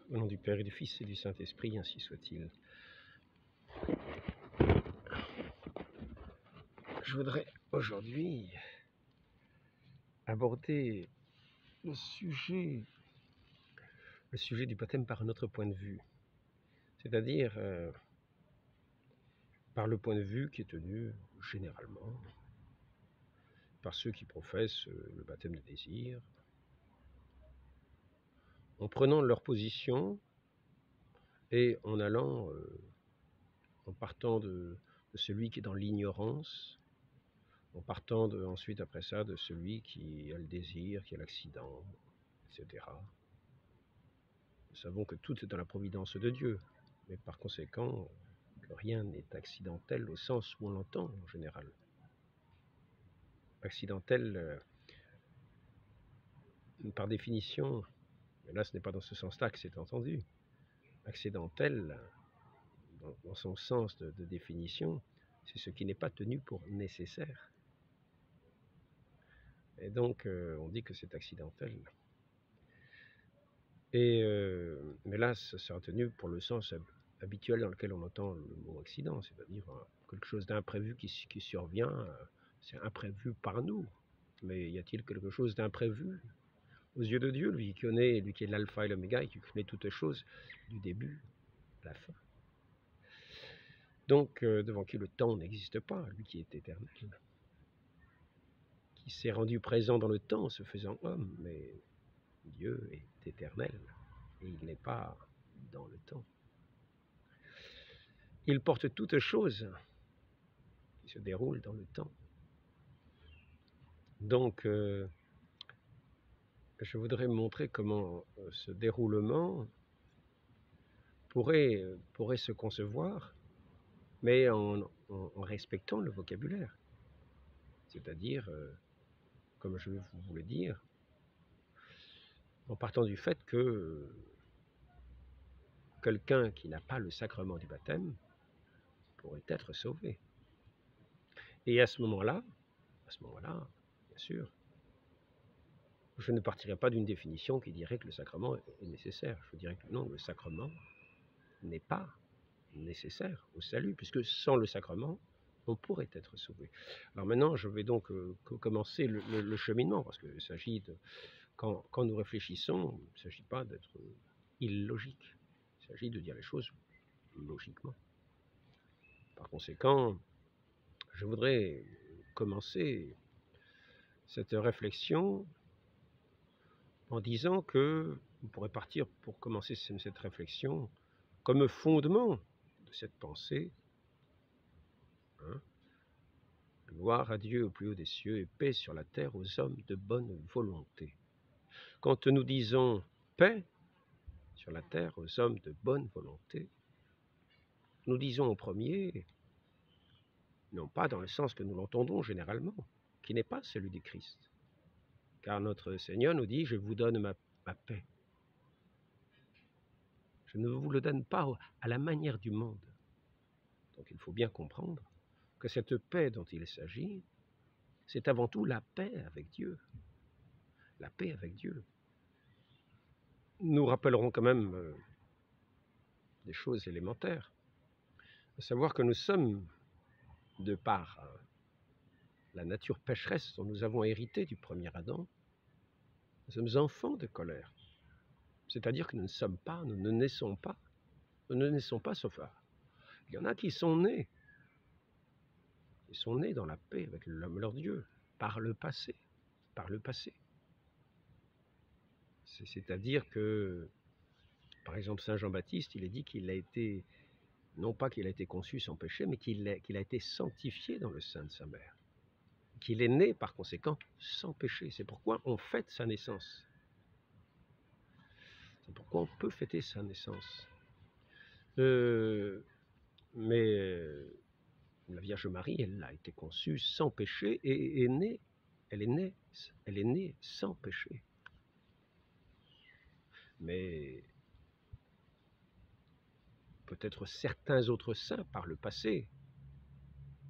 Au nom du Père et du Fils et du Saint-Esprit, ainsi soit-il. Je voudrais aujourd'hui aborder le sujet du baptême par un autre point de vue, c'est-à-dire par le point de vue qui est tenu généralement par ceux qui professent le baptême de désir, en prenant leur position et en allant, en partant de celui qui est dans l'ignorance, en partant ensuite après ça de celui qui a le désir, qui a l'accident, etc. Nous savons que tout est dans la providence de Dieu, mais par conséquent que rien n'est accidentel au sens où on l'entend en général. Accidentel, par définition, et là ce n'est pas dans ce sens-là que c'est entendu, accidentel, dans son sens de définition, c'est ce qui n'est pas tenu pour nécessaire. Et donc on dit que c'est accidentel. Mais là, ça sera tenu pour le sens habituel dans lequel on entend le mot accident, c'est-à-dire quelque chose d'imprévu qui survient, c'est imprévu par nous. Mais y a-t-il quelque chose d'imprévu aux yeux de Dieu, lui qui est l'alpha et l'oméga et qui connaît toutes choses du début à la fin? Donc, devant qui le temps n'existe pas, lui qui est éternel, qui s'est rendu présent dans le temps en se faisant homme, mais Dieu est éternel et il n'est pas dans le temps. Il porte toutes choses qui se déroulent dans le temps. Donc, je voudrais montrer comment ce déroulement pourrait se concevoir, mais en respectant le vocabulaire. C'est-à-dire, comme je vais vous le dire, en partant du fait que quelqu'un qui n'a pas le sacrement du baptême pourrait être sauvé. Et à ce moment-là, bien sûr, je ne partirai pas d'une définition qui dirait que le sacrement est nécessaire. Je dirais que non, le sacrement n'est pas nécessaire au salut, puisque sans le sacrement, on pourrait être sauvé. Alors maintenant, je vais donc commencer le cheminement, parce qu'il s'agit de, quand nous réfléchissons, il ne s'agit pas d'être illogique, il s'agit de dire les choses logiquement. Par conséquent, je voudrais commencer cette réflexion en disant que on pourrait partir pour commencer cette réflexion comme fondement de cette pensée. Gloire à Dieu au plus haut des cieux et paix sur la terre aux hommes de bonne volonté. Quand nous disons paix sur la terre aux hommes de bonne volonté, nous disons en premier, non pas dans le sens que nous l'entendons généralement, qui n'est pas celui du Christ. Car notre Seigneur nous dit, je vous donne ma paix. Je ne vous le donne pas à la manière du monde. Donc il faut bien comprendre que cette paix dont il s'agit, c'est avant tout la paix avec Dieu. La paix avec Dieu. Nous rappellerons quand même des choses élémentaires, à savoir que nous sommes, de par la nature pécheresse dont nous avons hérité du premier Adam, nous sommes enfants de colère. C'est-à-dire que nous ne naissons pas sauf à. Il y en a qui sont nés. Ils sont nés dans la paix avec leur Dieu, par le passé. C'est-à-dire que, par exemple, Saint Jean-Baptiste, il est dit qu'il a été, non pas qu'il a été conçu sans péché, mais qu'il a été sanctifié dans le sein de sa mère. Qu'il est né, par conséquent, sans péché. C'est pourquoi on fête sa naissance. C'est pourquoi on peut fêter sa naissance. Mais la Vierge Marie, elle a été conçue sans péché et elle est née sans péché. Mais peut-être certains autres saints par le passé,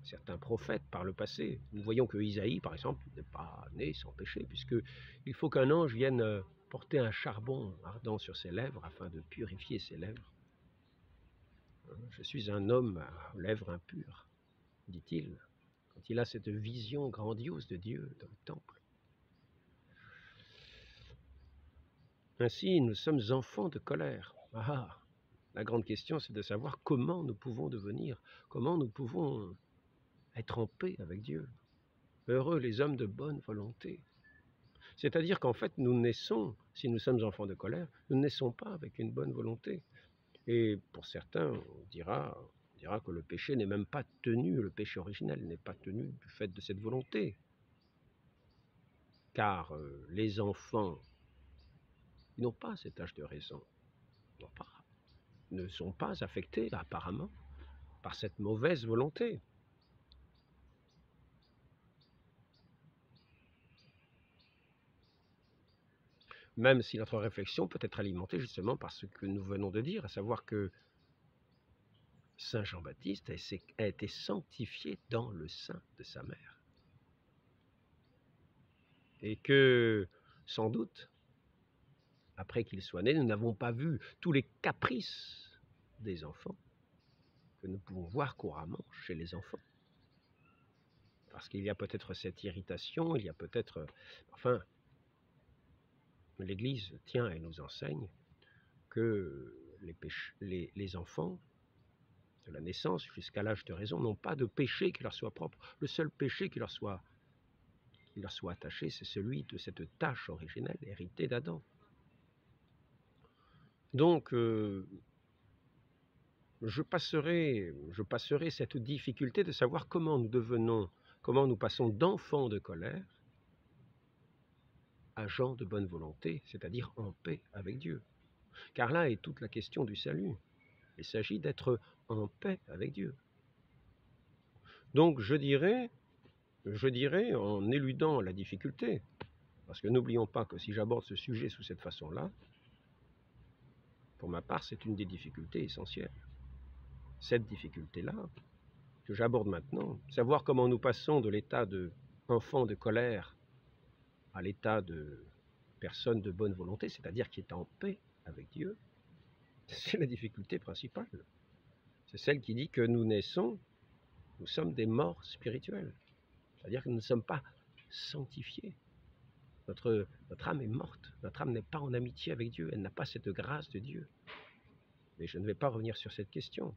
certains prophètes par le passé. Nous voyons que Isaïe, par exemple, n'est pas né sans péché, puisqu'il faut qu'un ange vienne porter un charbon ardent sur ses lèvres afin de purifier ses lèvres. Je suis un homme aux lèvres impures, dit-il, quand il a cette vision grandiose de Dieu dans le temple. Ainsi, nous sommes enfants de colère. La grande question, c'est de savoir comment nous pouvons devenir, comment nous pouvons être en paix avec Dieu. Heureux les hommes de bonne volonté. C'est-à-dire qu'en fait, nous naissons, si nous sommes enfants de colère, nous ne naissons pas avec une bonne volonté. Et pour certains, on dira que le péché n'est même pas tenu, le péché originel n'est pas tenu du fait de cette volonté. Car les enfants, ils n'ont pas cet âge de raison, ne sont pas affectés apparemment par cette mauvaise volonté. Même si notre réflexion peut être alimentée justement par ce que nous venons de dire, à savoir que Saint Jean-Baptiste a été sanctifié dans le sein de sa mère. Et que, sans doute, après qu'il soit né, nous n'avons pas vu tous les caprices des enfants que nous pouvons voir couramment chez les enfants. Parce qu'il y a peut-être cette irritation, il y a peut-être... Enfin, l'Église tient et nous enseigne que les enfants, de la naissance jusqu'à l'âge de raison, n'ont pas de péché qui leur soit propre. Le seul péché qui leur soit attaché, c'est celui de cette tâche originelle héritée d'Adam. Donc, je passerai cette difficulté de savoir comment nous passons d'enfants de colère à gens de bonne volonté, c'est-à-dire en paix avec Dieu. Car là est toute la question du salut. Il s'agit d'être en paix avec Dieu. Donc je dirais, en éludant la difficulté, parce que n'oublions pas que si j'aborde ce sujet sous cette façon-là, pour ma part, c'est une des difficultés essentielles. Cette difficulté-là, que j'aborde maintenant, savoir comment nous passons de l'état d'enfant de colère à l'état de personne de bonne volonté, c'est-à-dire qui est en paix avec Dieu, c'est la difficulté principale. C'est celle qui dit que nous naissons, nous sommes des morts spirituels. C'est-à-dire que nous ne sommes pas sanctifiés. Notre âme est morte. Notre âme n'est pas en amitié avec Dieu. Elle n'a pas cette grâce de Dieu. Mais je ne vais pas revenir sur cette question.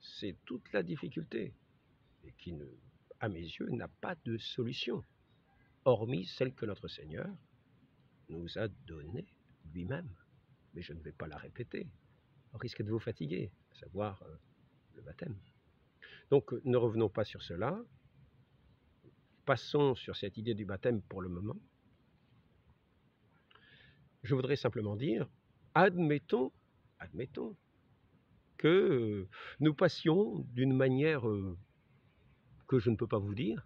C'est toute la difficulté. Et qui, à mes yeux, n'a pas de solution. Hormis celle que notre Seigneur nous a donnée lui-même. Mais je ne vais pas la répéter. Au risque de vous fatiguer, à savoir le baptême. Donc, ne revenons pas sur cela. Passons sur cette idée du baptême pour le moment. Je voudrais simplement dire, admettons que nous passions d'une manière que je ne peux pas vous dire,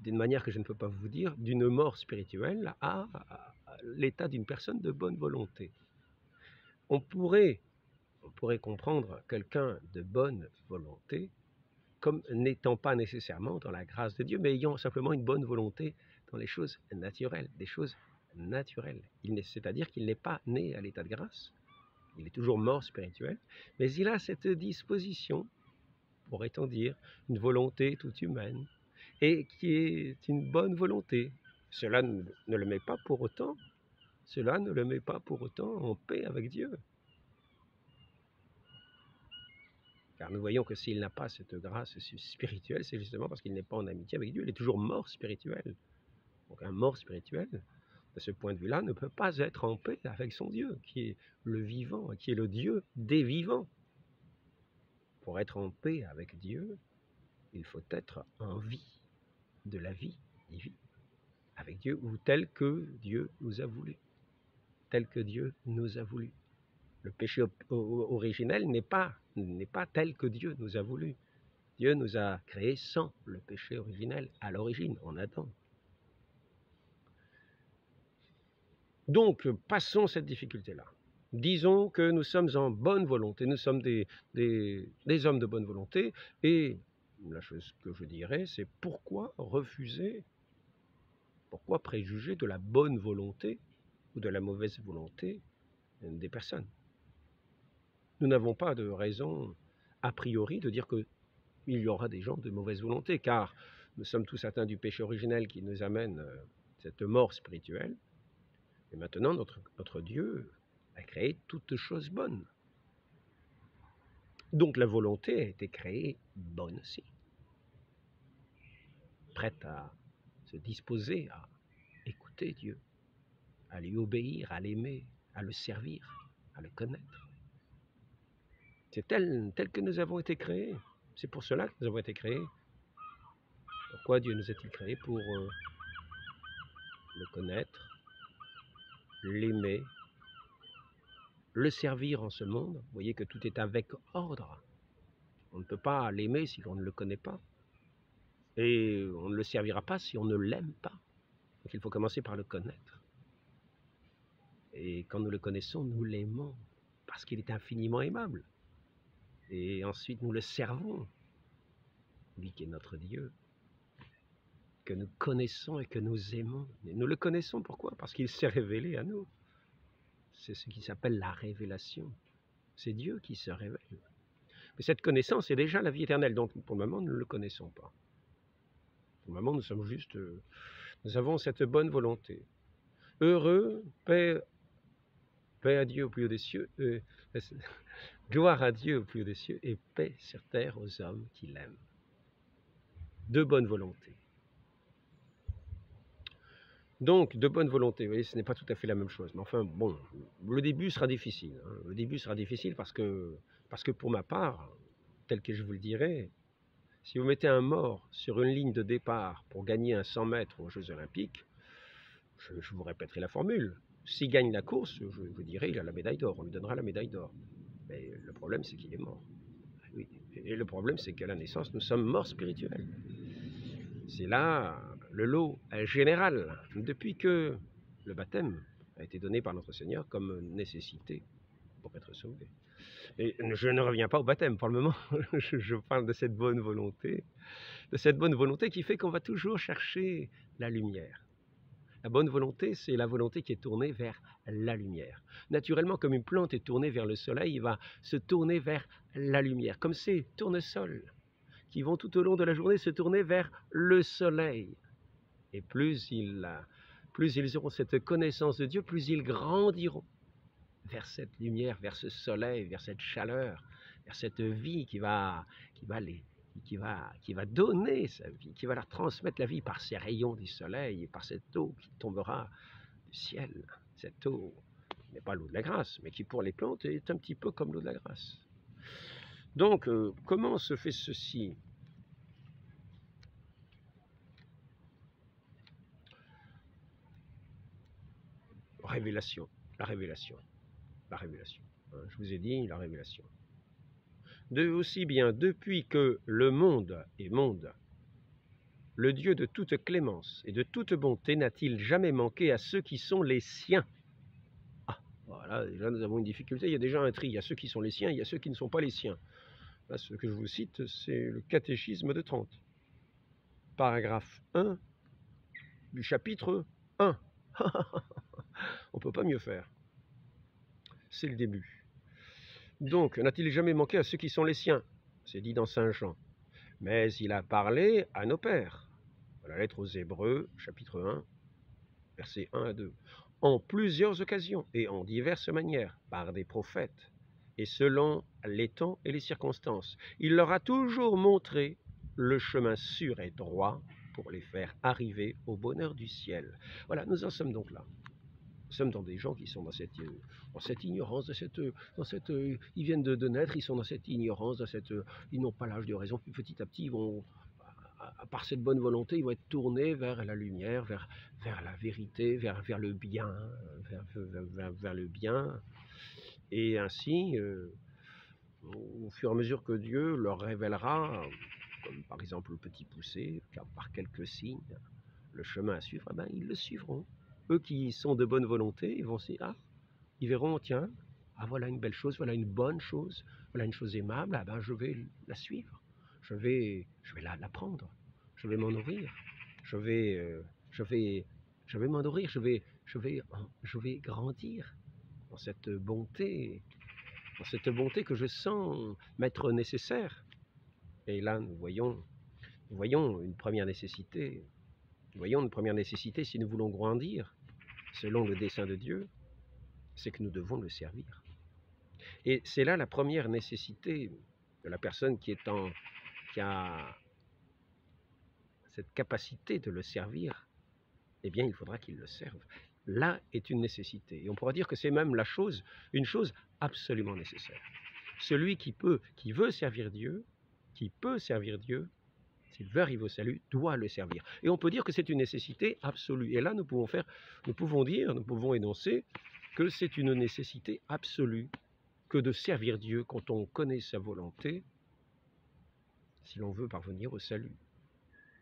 d'une mort spirituelle à l'état d'une personne de bonne volonté. On pourrait comprendre quelqu'un de bonne volonté comme n'étant pas nécessairement dans la grâce de Dieu, mais ayant simplement une bonne volonté dans les choses naturelles, des choses naturelles. C'est-à-dire qu'il n'est pas né à l'état de grâce, il est toujours mort spirituel, mais il a cette disposition, pourrait-on dire, une volonté toute humaine, et qui est une bonne volonté. Cela ne le met pas pour autant en paix avec Dieu. Car nous voyons que s'il n'a pas cette grâce spirituelle, c'est justement parce qu'il n'est pas en amitié avec Dieu. Il est toujours mort spirituel. Donc un mort spirituel, de ce point de vue-là, ne peut pas être en paix avec son Dieu, qui est le vivant, qui est le Dieu des vivants. Pour être en paix avec Dieu, il faut être en vie, de la vie divine, avec Dieu, ou tel que Dieu nous a voulu. Tel que Dieu nous a voulu. Le péché originel n'est pas tel que Dieu nous a voulu. Dieu nous a créés sans le péché originel, à l'origine, en Adam. Donc, passons cette difficulté-là. Disons que nous sommes en bonne volonté, nous sommes des hommes de bonne volonté, et la chose que je dirais, c'est pourquoi préjuger de la bonne volonté ou de la mauvaise volonté des personnes. Nous n'avons pas de raison a priori de dire qu'il y aura des gens de mauvaise volonté, car nous sommes tous atteints du péché originel qui nous amène cette mort spirituelle. Et maintenant, notre Dieu a créé toutes choses bonnes. Donc la volonté a été créée bonne aussi, prête à se disposer à écouter Dieu, à lui obéir, à l'aimer, à le servir, à le connaître. C'est tel que nous avons été créés. C'est pour cela que nous avons été créés. Pourquoi Dieu nous a-t-il créés? Pour le connaître, l'aimer, le servir en ce monde. Vous voyez que tout est avec ordre. On ne peut pas l'aimer si on ne le connaît pas. Et on ne le servira pas si on ne l'aime pas. Donc il faut commencer par le connaître. Et quand nous le connaissons, nous l'aimons, parce qu'il est infiniment aimable. Et ensuite nous le servons, lui qui est notre Dieu, que nous connaissons et que nous aimons. Et nous le connaissons pourquoi? Parce qu'il s'est révélé à nous. C'est ce qui s'appelle la révélation. C'est Dieu qui se révèle. Mais cette connaissance est déjà la vie éternelle, donc pour le moment nous ne le connaissons pas. Pour le moment nous sommes juste, nous avons cette bonne volonté. Heureux, paix à Dieu au plus haut des cieux, gloire à Dieu au plus haut des cieux, et paix sur terre aux hommes qui l'aiment. De bonne volonté. Donc, de bonne volonté, vous voyez, ce n'est pas tout à fait la même chose. Mais enfin, bon, le début sera difficile. Hein. Le début sera difficile parce que pour ma part, tel que je vous le dirai, si vous mettez un mort sur une ligne de départ pour gagner un 100 mètres aux Jeux Olympiques, je vous répéterai la formule. S'il gagne la course, je vous dirai, il a la médaille d'or, on lui donnera la médaille d'or. Mais le problème, c'est qu'il est mort. Oui. Et le problème, c'est qu'à la naissance, nous sommes morts spirituels. C'est là le lot général, depuis que le baptême a été donné par notre Seigneur comme nécessité pour être sauvé. Et je ne reviens pas au baptême pour le moment, je parle de cette bonne volonté qui fait qu'on va toujours chercher la lumière. La bonne volonté, c'est la volonté qui est tournée vers la lumière. Naturellement, comme une plante est tournée vers le soleil, il va se tourner vers la lumière, comme ces tournesols qui vont tout au long de la journée se tourner vers le soleil. Et plus ils auront cette connaissance de Dieu, plus ils grandiront vers cette lumière, vers ce soleil, vers cette chaleur, vers cette vie qui va donner sa vie, qui va leur transmettre la vie par ces rayons du soleil et par cette eau qui tombera du ciel. Cette eau n'est pas l'eau de la grâce, mais qui pour les plantes est un petit peu comme l'eau de la grâce. Donc, comment se fait ceci? Révélation, la révélation. Je vous ai dit, la révélation. Aussi bien depuis que le monde est monde, le Dieu de toute clémence et de toute bonté n'a-t-il jamais manqué à ceux qui sont les siens? Ah, voilà, déjà nous avons une difficulté, il y a déjà un tri, il y a ceux qui sont les siens, il y a ceux qui ne sont pas les siens. Là, ce que je vous cite, c'est le catéchisme de Trente. Paragraphe 1 du chapitre 1. On ne peut pas mieux faire. C'est le début. Donc, n'a-t-il jamais manqué à ceux qui sont les siens? C'est dit dans Saint Jean. Mais il a parlé à nos pères. La lettre aux Hébreux, chapitre 1, versets 1 à 2. En plusieurs occasions et en diverses manières, par des prophètes, et selon les temps et les circonstances. Il leur a toujours montré le chemin sûr et droit pour les faire arriver au bonheur du ciel. Voilà, nous en sommes donc là. Nous sommes dans des gens qui sont dans cette ignorance, ils viennent de naître, ils sont dans cette ignorance, ils n'ont pas l'âge de raison. Puis petit à petit, ils vont, par cette bonne volonté, ils vont être tournés vers la lumière, vers la vérité, vers le bien, vers le bien. Et ainsi, au fur et à mesure que Dieu leur révélera, comme par exemple le petit poussé, par quelques signes, le chemin à suivre, ben, ils le suivront. Eux qui sont de bonne volonté, ils vont se dire, ils verront, tiens, voilà une belle chose, voilà une bonne chose, voilà une chose aimable, ben, je vais la suivre, je vais l'apprendre, je vais m'en nourrir, je vais m'en nourrir, je vais je vais grandir dans cette bonté que je sens m'être nécessaire. Et là, nous voyons une première nécessité. Nous voyons une première nécessité si nous voulons grandir selon le dessein de Dieu, c'est que nous devons le servir. Et c'est là la première nécessité de la personne qui a cette capacité de le servir. Eh bien, il faudra qu'il le serve. Là est une nécessité. Et on pourra dire que c'est même une chose absolument nécessaire. Celui qui veut servir Dieu, s'il veut arriver au salut, doit le servir. Et on peut dire que c'est une nécessité absolue. Et là, nous pouvons énoncer que c'est une nécessité absolue que de servir Dieu quand on connaît sa volonté, si l'on veut parvenir au salut.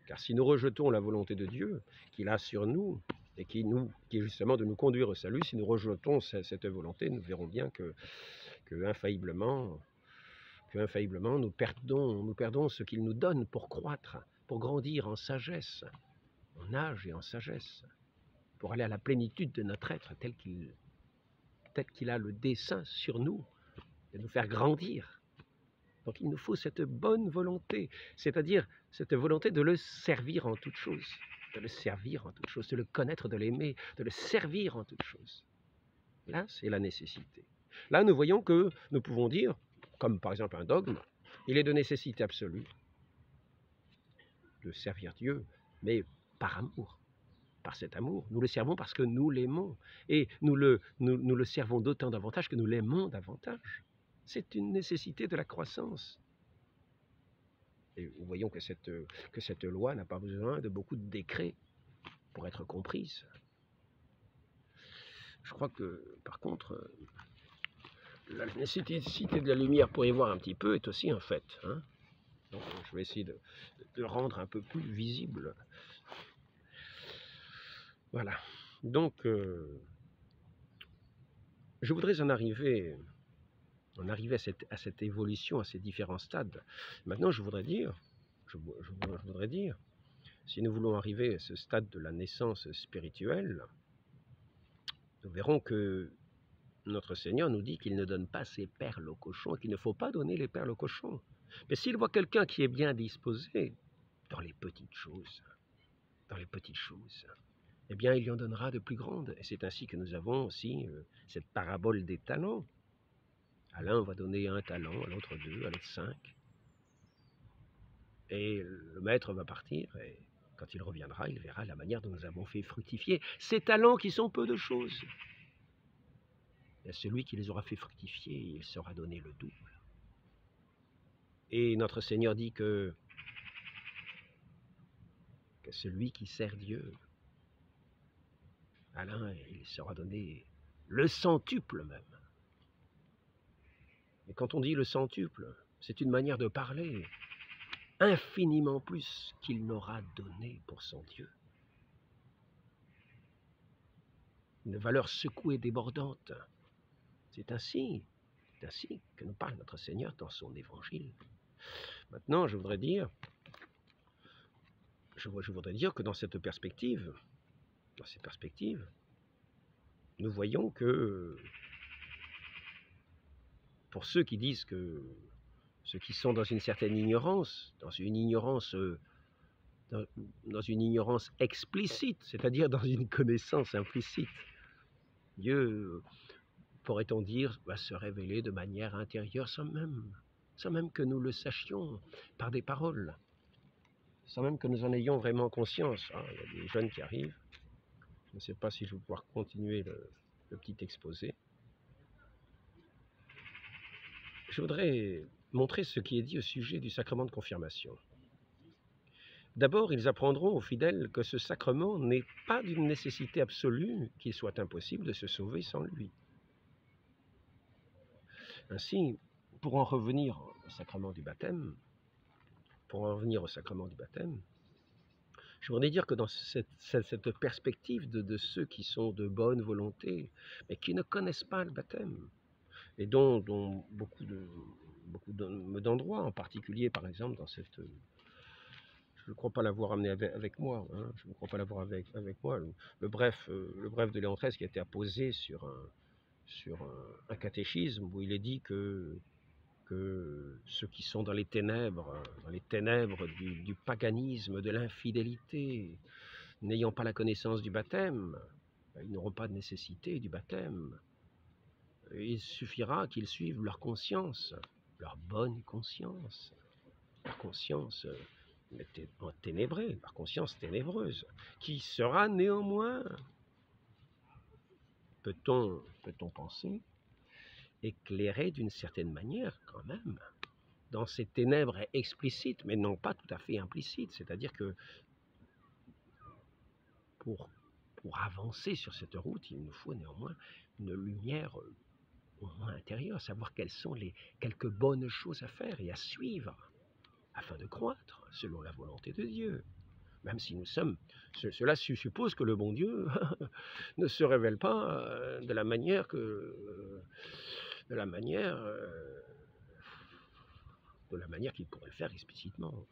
Car si nous rejetons la volonté de Dieu qu'il a sur nous, et qui est justement de nous conduire au salut, si nous rejetons cette volonté, nous verrons bien que infailliblement, nous perdons ce qu'il nous donne pour croître, pour grandir en sagesse, en âge et en sagesse, pour aller à la plénitude de notre être tel qu'il a le dessein sur nous, de nous faire grandir. Donc il nous faut cette bonne volonté, c'est-à-dire cette volonté de le servir en toutes choses, de le connaître, de l'aimer, de le servir en toutes choses. Là, c'est la nécessité. Là, nous voyons que nous pouvons dire, comme par exemple un dogme, il est de nécessité absolue de servir Dieu, mais par amour. Par cet amour, nous le servons parce que nous l'aimons, et nous le servons d'autant davantage que nous l'aimons davantage. C'est une nécessité de la croissance. Et nous voyons que cette loi n'a pas besoin de beaucoup de décrets pour être comprise. Je crois que, par contre, la nécessité de la lumière pour y voir un petit peu est aussi un fait. Hein. Donc, je vais essayer de le rendre un peu plus visible. Voilà. Donc, je voudrais en arriver à cette évolution, à ces différents stades. Maintenant, je voudrais dire, si nous voulons arriver à ce stade de la naissance spirituelle, nous verrons que notre Seigneur nous dit qu'il ne donne pas ses perles aux cochons, qu'il ne faut pas donner les perles aux cochons. Mais s'il voit quelqu'un qui est bien disposé dans les petites choses, eh bien, il lui en donnera de plus grandes. Et c'est ainsi que nous avons aussi cette parabole des talents. À l'un, on va donner 1 talent, à l'autre 2, à l'autre 5. Et le maître va partir, et quand il reviendra, il verra la manière dont nous avons fait fructifier ces talents qui sont peu de choses. Et à celui qui les aura fait fructifier, il sera donné le double. Et notre Seigneur dit que celui qui sert Dieu, à l'un, il sera donné le centuple même. Et quand on dit le centuple, c'est une manière de parler infiniment plus qu'il n'aura donné pour son Dieu. Une valeur secouée, débordante. C'est ainsi que nous parle notre Seigneur dans son évangile. Maintenant, je voudrais dire que dans cette perspective, nous voyons que pour ceux qui disent que ceux qui sont dans une certaine ignorance, dans une ignorance explicite, c'est-à-dire dans une connaissance implicite, Dieu, pourrait-on dire, va se révéler de manière intérieure sans même que nous le sachions par des paroles, sans même que nous en ayons vraiment conscience. Ah, il y a des jeunes qui arrivent. Je ne sais pas si je vais pouvoir continuer le petit exposé. Je voudrais montrer ce qui est dit au sujet du sacrement de confirmation. D'abord, ils apprendront aux fidèles que ce sacrement n'est pas d'une nécessité absolue qu'il soit impossible de se sauver sans lui. Ainsi, pour en revenir au sacrement du baptême, je voudrais dire que dans cette perspective de ceux qui sont de bonne volonté, mais qui ne connaissent pas le baptême, et dont beaucoup d'endroits, en particulier par exemple dans cette, je ne crois pas l'avoir amené avec moi. Hein, je ne crois pas l'avoir avec moi. Le bref de Léon XIII qui a été apposé sur un catéchisme où il est dit que ceux qui sont dans les ténèbres du paganisme, de l'infidélité, n'ayant pas la connaissance du baptême, ils n'auront pas de nécessité du baptême. Il suffira qu'ils suivent leur conscience, leur bonne conscience, leur conscience ténébrée, leur conscience ténébreuse, qui sera néanmoins, peut-on penser, éclairée d'une certaine manière quand même, dans ces ténèbres explicites, mais non pas tout à fait implicites, c'est-à-dire que pour avancer sur cette route, il nous faut néanmoins une lumière au moins intérieure, savoir quelles sont les quelques bonnes choses à faire et à suivre, afin de croître selon la volonté de Dieu. Même si nous sommes... Cela suppose que le bon Dieu ne se révèle pas de la manière qu'il pourrait le faire explicitement.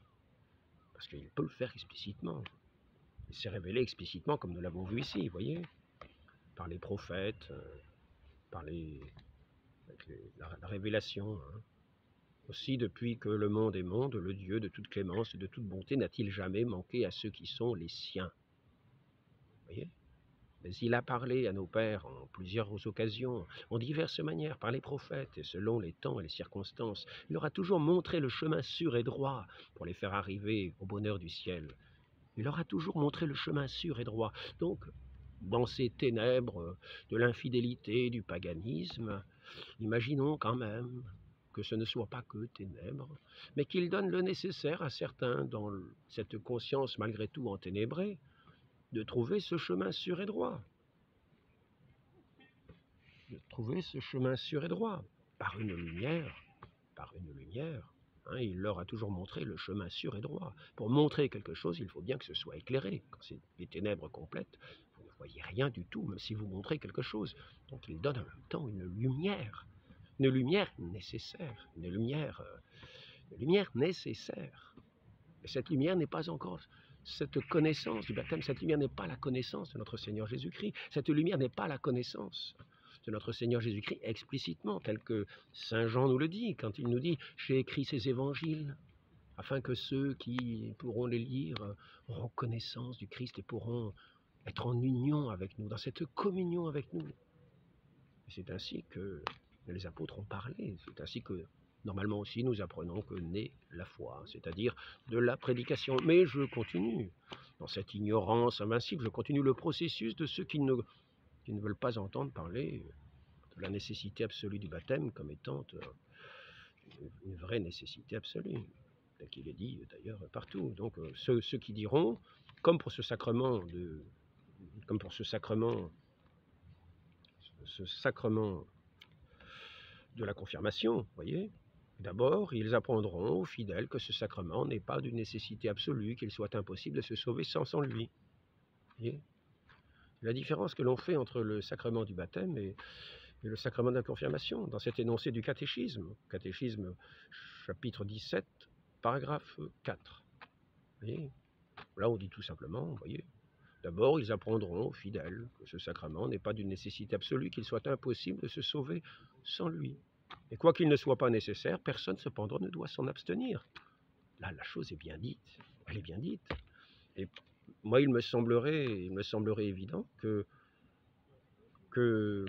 Parce qu'il peut le faire explicitement. Il s'est révélé explicitement comme nous l'avons vu ici, vous voyez, par les prophètes, par la révélation. Hein. Aussi, depuis que le monde est monde, le Dieu de toute clémence et de toute bonté n'a-t-il jamais manqué à ceux qui sont les siens. Vous voyez? Mais il a parlé à nos pères en plusieurs occasions, en diverses manières, par les prophètes, et selon les temps et les circonstances. Il leur a toujours montré le chemin sûr et droit pour les faire arriver au bonheur du ciel. Il leur a toujours montré le chemin sûr et droit. Donc, dans ces ténèbres de l'infidélité, du paganisme, imaginons quand même que ce ne soit pas que ténèbres, mais qu'il donne le nécessaire à certains, dans cette conscience malgré tout enténébrée, de trouver ce chemin sûr et droit. De trouver ce chemin sûr et droit, par une lumière. Hein, il leur a toujours montré le chemin sûr et droit. Pour montrer quelque chose, il faut bien que ce soit éclairé. Quand c'est des ténèbres complètes, vous ne voyez rien du tout, même si vous montrez quelque chose. Donc il donne en même temps une lumière nécessaire, une lumière nécessaire. Et cette lumière n'est pas encore cette connaissance du baptême, cette lumière n'est pas la connaissance de notre Seigneur Jésus-Christ, cette lumière n'est pas la connaissance de notre Seigneur Jésus-Christ explicitement, tel que Saint Jean nous le dit, quand il nous dit « J'ai écrit ces évangiles » afin que ceux qui pourront les lire auront connaissance du Christ et pourront être en union avec nous, dans cette communion avec nous. Et c'est ainsi que les apôtres ont parlé, c'est ainsi que normalement aussi nous apprenons que naît la foi, c'est-à-dire de la prédication. Mais je continue, dans cette ignorance invincible, je continue le processus de ceux qui ne veulent pas entendre parler de la nécessité absolue du baptême comme étant une vraie nécessité absolue, tel qu'il est dit d'ailleurs partout. Donc ceux qui diront, comme pour ce sacrement de la confirmation, vous voyez, d'abord, ils apprendront aux fidèles que ce sacrement n'est pas d'une nécessité absolue, qu'il soit impossible de se sauver sans lui. Vous voyez, la différence que l'on fait entre le sacrement du baptême et le sacrement de la confirmation, dans cet énoncé du catéchisme, chapitre 17, paragraphe 4. Vous voyez, là on dit tout simplement, vous voyez, d'abord ils apprendront aux fidèles que ce sacrement n'est pas d'une nécessité absolue, qu'il soit impossible de se sauver sans lui. Et quoi qu'il ne soit pas nécessaire, personne cependant ne doit s'en abstenir. Là, la chose est bien dite, elle est bien dite. Et moi, il me semblerait évident que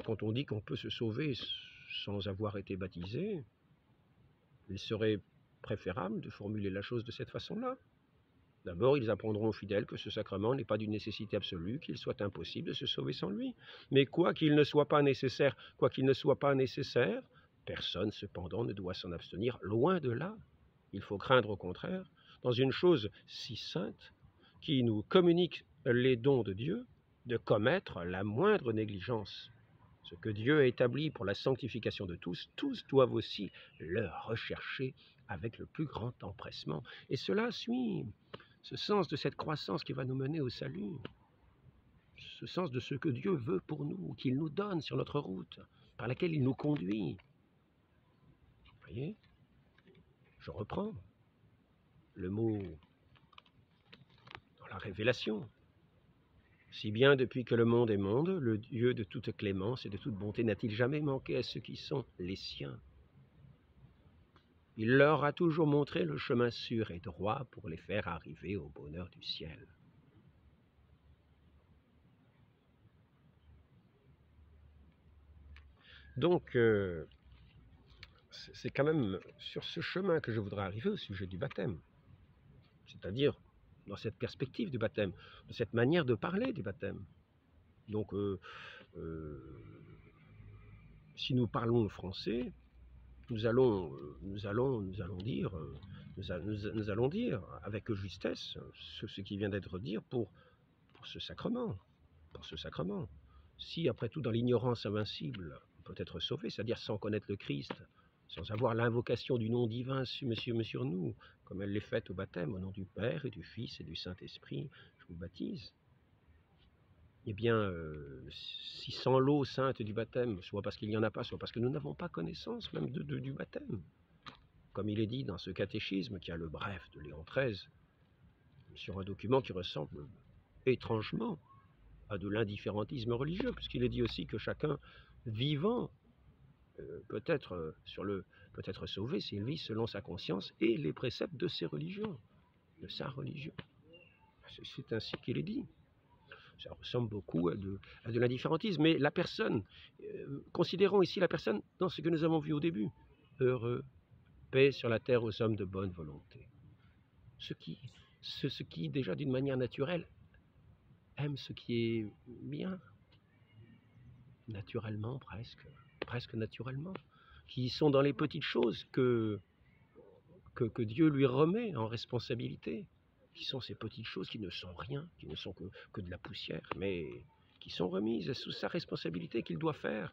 quand on dit qu'on peut se sauver sans avoir été baptisé, il serait préférable de formuler la chose de cette façon-là. D'abord, ils apprendront aux fidèles que ce sacrement n'est pas d'une nécessité absolue, qu'il soit impossible de se sauver sans lui. Mais quoi qu'il ne soit pas nécessaire, personne cependant ne doit s'en abstenir, loin de là. Il faut craindre au contraire, dans une chose si sainte, qui nous communique les dons de Dieu, de commettre la moindre négligence. Ce que Dieu a établi pour la sanctification de tous doivent aussi le rechercher avec le plus grand empressement. Et cela suit ce sens de cette croissance qui va nous mener au salut, ce sens de ce que Dieu veut pour nous, qu'il nous donne sur notre route, par laquelle il nous conduit. Vous voyez, je reprends le mot la révélation. Si bien depuis que le monde est monde, le Dieu de toute clémence et de toute bonté n'a-t-il jamais manqué à ceux qui sont les siens? Il leur a toujours montré le chemin sûr et droit pour les faire arriver au bonheur du ciel. Donc, c'est quand même sur ce chemin que je voudrais arriver au sujet du baptême. C'est-à-dire dans cette perspective du baptême, de cette manière de parler du baptême. Donc, si nous parlons le français, nous allons dire avec justesse ce qui vient d'être dit pour ce sacrement. Pour ce sacrement. Si, après tout, dans l'ignorance invincible, on peut être sauvé, c'est-à-dire sans connaître le Christ, sans avoir l'invocation du nom divin sur nous, comme elle l'est faite au baptême, au nom du Père et du Fils et du Saint-Esprit, je vous baptise. Eh bien, si sans l'eau sainte du baptême, soit parce qu'il n'y en a pas, soit parce que nous n'avons pas connaissance même du baptême, comme il est dit dans ce catéchisme qui a le bref de Léon XIII, sur un document qui ressemble étrangement à de l'indifférentisme religieux, puisqu'il est dit aussi que chacun vivant peut être sauvé s'il vit selon sa conscience et les préceptes de ses religions, de sa religion. C'est ainsi qu'il est dit. Ça ressemble beaucoup à de l'indifférentisme, mais la personne, considérons ici la personne dans ce que nous avons vu au début. Heureux, paix sur la terre aux hommes de bonne volonté. Ce qui déjà d'une manière naturelle, aime ce qui est bien, naturellement presque naturellement, qui sont dans les petites choses que Dieu lui remet en responsabilité, qui sont ces petites choses qui ne sont rien, qui ne sont que de la poussière, mais qui sont remises sous sa responsabilité qu'il doit faire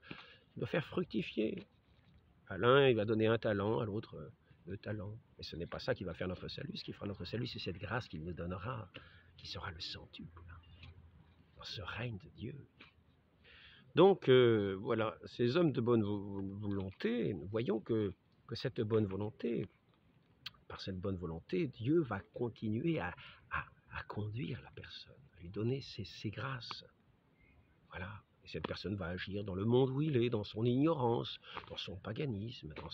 fructifier. À l'un, il va donner un talent, à l'autre, 2 talents. Mais ce n'est pas ça qui va faire notre salut. Ce qui fera notre salut, c'est cette grâce qu'il nous donnera, qui sera le centuple, dans ce règne de Dieu. Donc, voilà, ces hommes de bonne volonté, nous voyons que cette bonne volonté, par cette bonne volonté, Dieu va continuer à conduire la personne, à lui donner ses grâces. Voilà. Et cette personne va agir dans le monde où il est, dans son ignorance, dans son paganisme, dans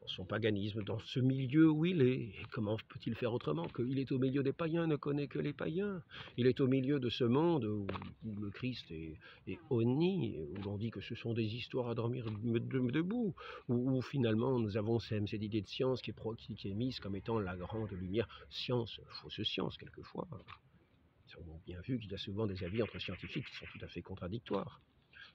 son paganisme, dans ce milieu où il est. Et comment peut-il faire autrement qu'il est au milieu des païens, ne connaît que les païens. Il est au milieu de ce monde où le Christ est honni, où l'on dit que ce sont des histoires à dormir debout, où finalement nous avons cette idée de science qui est mise comme étant la grande lumière. Science, fausse science quelquefois. Nous avons bien vu qu'il y a souvent des avis entre scientifiques qui sont tout à fait contradictoires.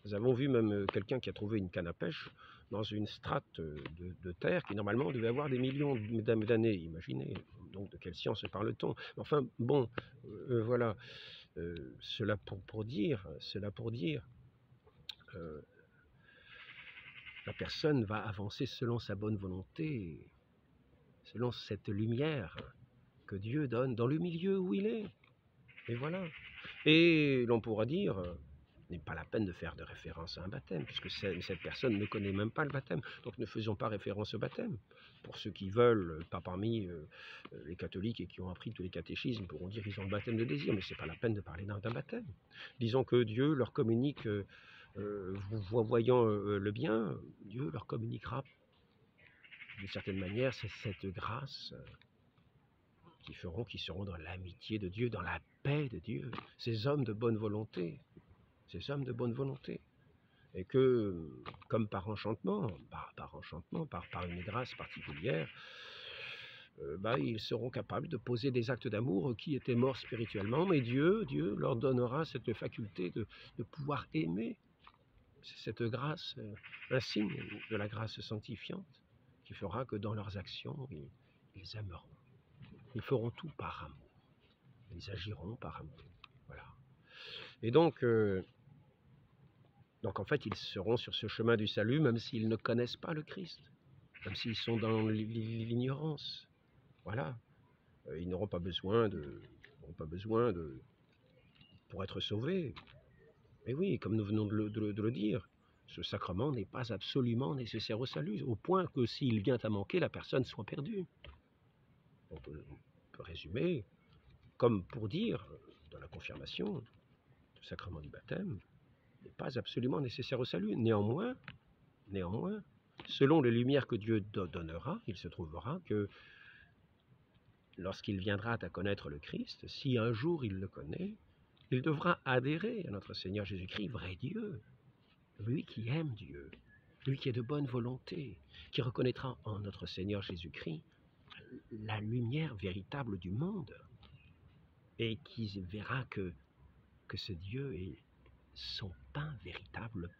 Nous avons vu même quelqu'un qui a trouvé une canne à pêche dans une strate de terre qui normalement devait avoir des millions d'années, imaginez. Donc de quelle science parle-t-on? Enfin bon, voilà, cela pour dire, la personne va avancer selon sa bonne volonté, selon cette lumière que Dieu donne dans le milieu où il est. Et voilà. Et l'on pourra dire, n'est pas la peine de faire de référence à un baptême, puisque cette personne ne connaît même pas le baptême. Donc ne faisons pas référence au baptême. Pour ceux qui veulent, pas parmi les catholiques et qui ont appris tous les catéchismes, pourront dire qu'ils ont le baptême de désir, mais ce n'est pas la peine de parler d'un baptême. Disons que Dieu leur communique, voyant le bien, Dieu leur communiquera d'une certaine manière cette grâce qui seront dans l'amitié de Dieu, dans la paix de Dieu, ces hommes de bonne volonté, et que, comme par enchantement, par une grâce particulière, ils seront capables de poser des actes d'amour qui étaient morts spirituellement, mais Dieu leur donnera cette faculté de pouvoir aimer. C'est cette grâce, un signe de la grâce sanctifiante, qui fera que dans leurs actions, ils aimeront. Ils feront tout par amour. Ils agiront par amour. Voilà. Et donc en fait, ils seront sur ce chemin du salut, même s'ils ne connaissent pas le Christ, même s'ils sont dans l'ignorance. Voilà. Ils n'auront pas besoin pour être sauvés. Mais oui, comme nous venons de le dire, ce sacrement n'est pas absolument nécessaire au salut, au point que s'il vient à manquer, la personne soit perdue. Donc, peut résumer comme pour dire, dans la confirmation, le sacrement du baptême n'est pas absolument nécessaire au salut. Néanmoins, selon les lumières que Dieu donnera, il se trouvera que lorsqu'il viendra à connaître le Christ, si un jour il le connaît, il devra adhérer à notre Seigneur Jésus-Christ, vrai Dieu, lui qui aime Dieu, lui qui est de bonne volonté, qui reconnaîtra en notre Seigneur Jésus-Christ la lumière véritable du monde, et qui verra que ce Dieu est son pain véritable,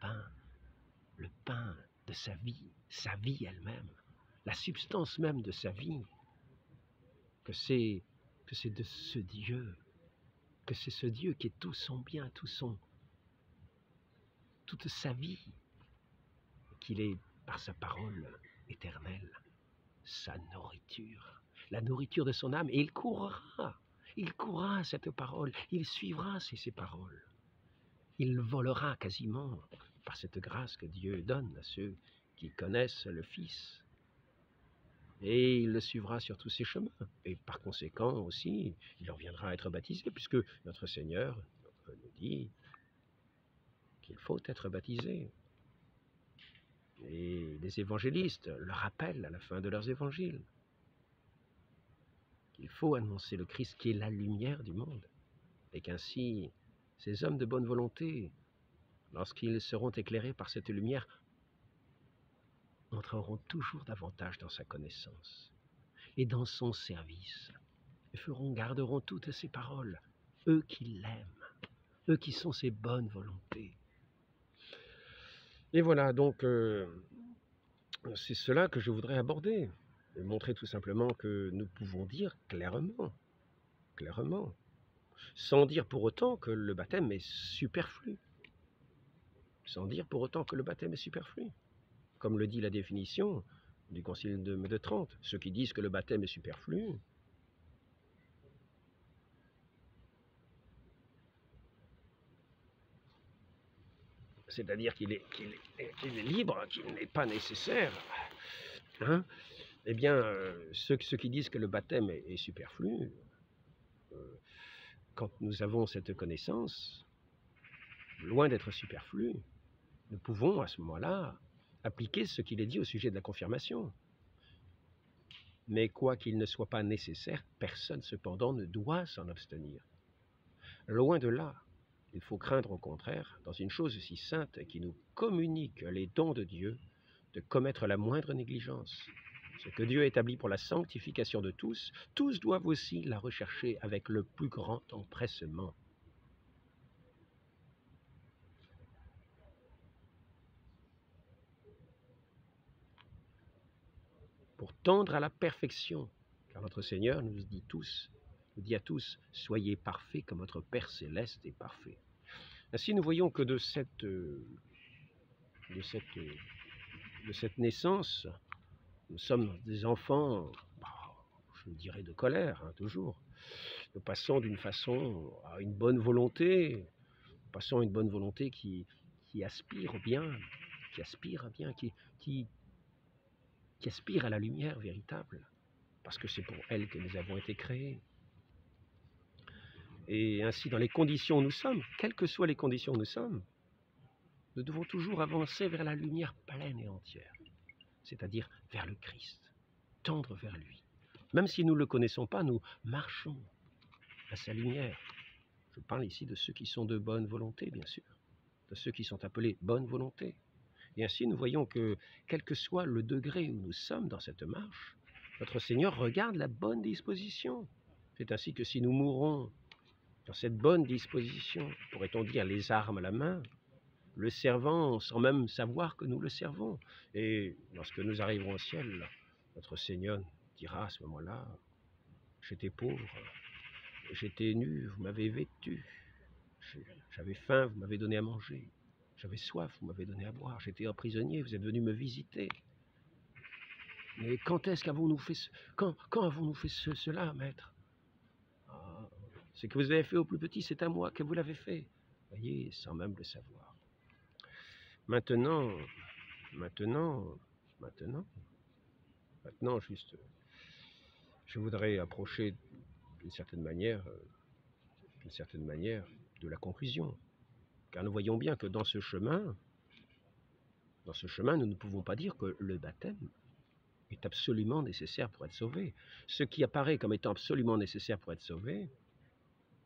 le pain de sa vie elle-même, la substance même de sa vie, que c'est de ce Dieu, que c'est ce Dieu qui est tout son bien, toute sa vie, qu'il est par sa parole éternelle, sa nourriture, la nourriture de son âme, et il courra cette parole, il suivra ces paroles, il volera quasiment par cette grâce que Dieu donne à ceux qui connaissent le Fils, et il le suivra sur tous ses chemins, et par conséquent aussi, il en viendra à être baptisé, puisque notre Seigneur nous dit qu'il faut être baptisé. Et les évangélistes le rappellent à la fin de leurs évangiles. Il faut annoncer le Christ qui est la lumière du monde, et qu'ainsi ces hommes de bonne volonté, lorsqu'ils seront éclairés par cette lumière, entreront toujours davantage dans sa connaissance et dans son service, et garderont toutes ses paroles, eux qui l'aiment, eux qui sont ses bonnes volontés. Et voilà, donc c'est cela que je voudrais aborder, et montrer tout simplement que nous pouvons dire clairement, sans dire pour autant que le baptême est superflu. Comme le dit la définition du Concile de Trente. Ceux qui disent que le baptême est superflu, c'est-à-dire qu'il est libre, qu'il n'est pas nécessaire, hein, eh bien, ceux qui disent que le baptême est superflu, quand nous avons cette connaissance, loin d'être superflu, nous pouvons à ce moment-là appliquer ce qu'il est dit au sujet de la confirmation. Mais quoi qu'il ne soit pas nécessaire, personne cependant ne doit s'en abstenir. Loin de là, il faut craindre au contraire, dans une chose si sainte qui nous communique les dons de Dieu, de commettre la moindre négligence. Ce que Dieu a établi pour la sanctification de tous, tous doivent aussi la rechercher avec le plus grand empressement. Pour tendre à la perfection, car notre Seigneur nous dit à tous, soyez parfaits comme votre Père céleste est parfait. Ainsi, nous voyons que de cette naissance, nous sommes des enfants, je dirais de colère, toujours. Nous passons d'une façon à une bonne volonté, qui aspire au bien, qui aspire à la lumière véritable, parce que c'est pour elle que nous avons été créés. Et ainsi, dans les conditions où nous sommes, quelles que soient les conditions où nous sommes, nous devons toujours avancer vers la lumière pleine et entière, c'est-à-dire vers le Christ, tendre vers lui. Même si nous ne le connaissons pas, nous marchons à sa lumière. Je parle ici de ceux qui sont de bonne volonté, bien sûr, de ceux qui sont appelés bonne volonté. Et ainsi, nous voyons que, quel que soit le degré où nous sommes dans cette marche, notre Seigneur regarde la bonne disposition. C'est ainsi que si nous mourons dans cette bonne disposition, pourrait-on dire les armes à la main, le servant sans même savoir que nous le servons. Et lorsque nous arriverons au ciel, notre Seigneur dira à ce moment-là, j'étais pauvre, j'étais nu, vous m'avez vêtu, j'avais faim, vous m'avez donné à manger, j'avais soif, vous m'avez donné à boire, j'étais un prisonnier, vous êtes venu me visiter. Mais quand avons-nous fait cela, maître? Ce que vous avez fait au plus petit, c'est à moi que vous l'avez fait. Voyez, sans même le savoir. Maintenant, juste, je voudrais approcher d'une certaine manière, de la conclusion. Car nous voyons bien que dans ce chemin, nous ne pouvons pas dire que le baptême est absolument nécessaire pour être sauvé. Ce qui apparaît comme étant absolument nécessaire pour être sauvé,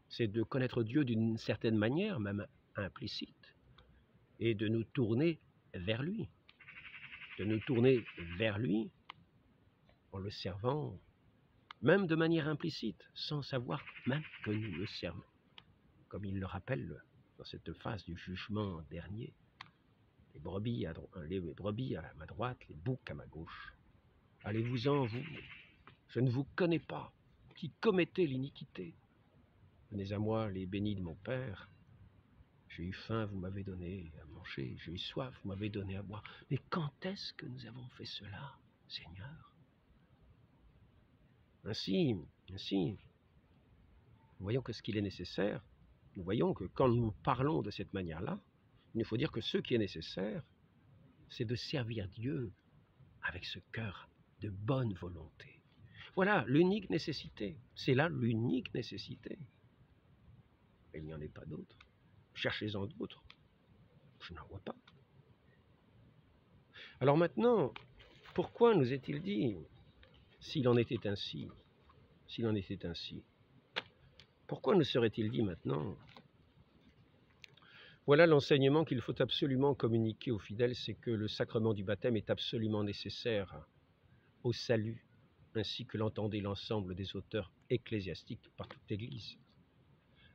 c'est de connaître Dieu d'une certaine manière, même implicite, et de nous tourner vers lui. De nous tourner vers lui en le servant, même de manière implicite, sans savoir même que nous le servons. Comme il le rappelle dans cette phase du jugement dernier, les brebis à ma droite, les boucs à ma gauche. Allez-vous-en, vous, je ne vous connais pas, qui commettez l'iniquité. Venez à moi, les bénis de mon Père. J'ai eu faim, vous m'avez donné à manger. J'ai eu soif, vous m'avez donné à boire. Mais quand est-ce que nous avons fait cela, Seigneur? Ainsi, nous voyons que ce qu'il est nécessaire, nous voyons que quand nous parlons de cette manière-là, il nous faut dire que ce qui est nécessaire, c'est de servir Dieu avec ce cœur de bonne volonté. Voilà l'unique nécessité. C'est là l'unique nécessité. Il n'y en a pas d'autre. Cherchez-en d'autres. Je n'en vois pas. Alors maintenant, pourquoi nous est-il dit, s'il en était ainsi, pourquoi nous serait-il dit maintenant, voilà l'enseignement qu'il faut absolument communiquer aux fidèles, c'est que le sacrement du baptême est absolument nécessaire au salut, ainsi que l'entendait l'ensemble des auteurs ecclésiastiques par toute l'Église.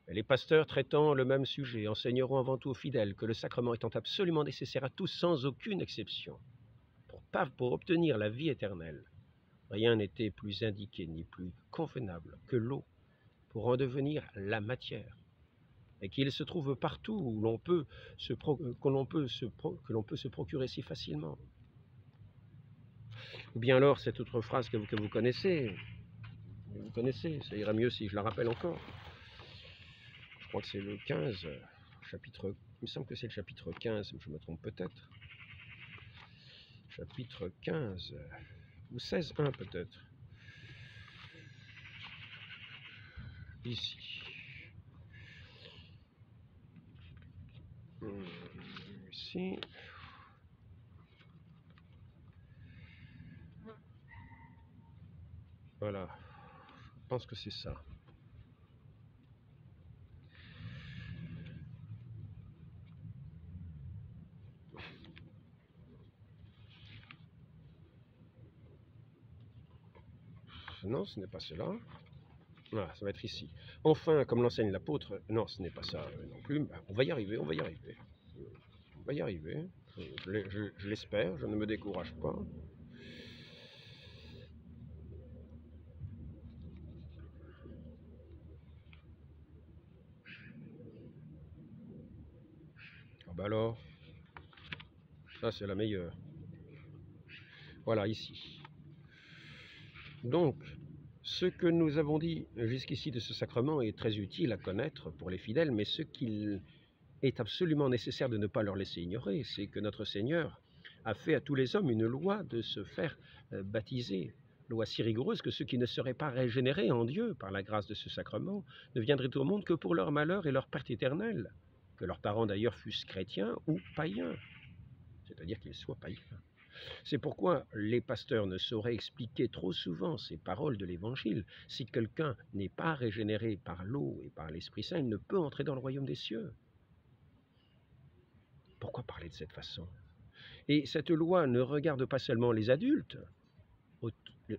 Les pasteurs traitant le même sujet enseigneront avant tout aux fidèles que le sacrement étant absolument nécessaire à tous sans aucune exception, pour obtenir la vie éternelle. Rien n'était plus indiqué ni plus convenable que l'eau pour en devenir la matière, et qu'il se trouve partout où l'on peut que l'on peut se procurer si facilement. Ou bien alors cette autre phrase que vous connaissez, ça ira mieux si je la rappelle encore. Je crois que c'est le 15, chapitre, il me semble que c'est le chapitre 15, je me trompe peut-être. Chapitre 15, ou 16.1 peut-être. Ici. Ici. Voilà. Je pense que c'est ça. Non, ce n'est pas cela. Voilà, ça va être ici. Enfin, comme l'enseigne l'apôtre, non, ce n'est pas ça non plus. On va y arriver, on va y arriver. On va y arriver. Je l'espère, je ne me décourage pas. Ah bah alors, ça c'est la meilleure. Voilà, ici. Donc, ce que nous avons dit jusqu'ici de ce sacrement est très utile à connaître pour les fidèles, mais ce qu'il est absolument nécessaire de ne pas leur laisser ignorer, c'est que notre Seigneur a fait à tous les hommes une loi de se faire baptiser, loi si rigoureuse que ceux qui ne seraient pas régénérés en Dieu par la grâce de ce sacrement ne viendraient au monde que pour leur malheur et leur perte éternelle, que leurs parents d'ailleurs fussent chrétiens ou païens, c'est-à-dire qu'ils soient païens. C'est pourquoi les pasteurs ne sauraient expliquer trop souvent ces paroles de l'Évangile. Si quelqu'un n'est pas régénéré par l'eau et par l'Esprit Saint, il ne peut entrer dans le royaume des cieux. Pourquoi parler de cette façon? Et cette loi ne regarde pas seulement les adultes.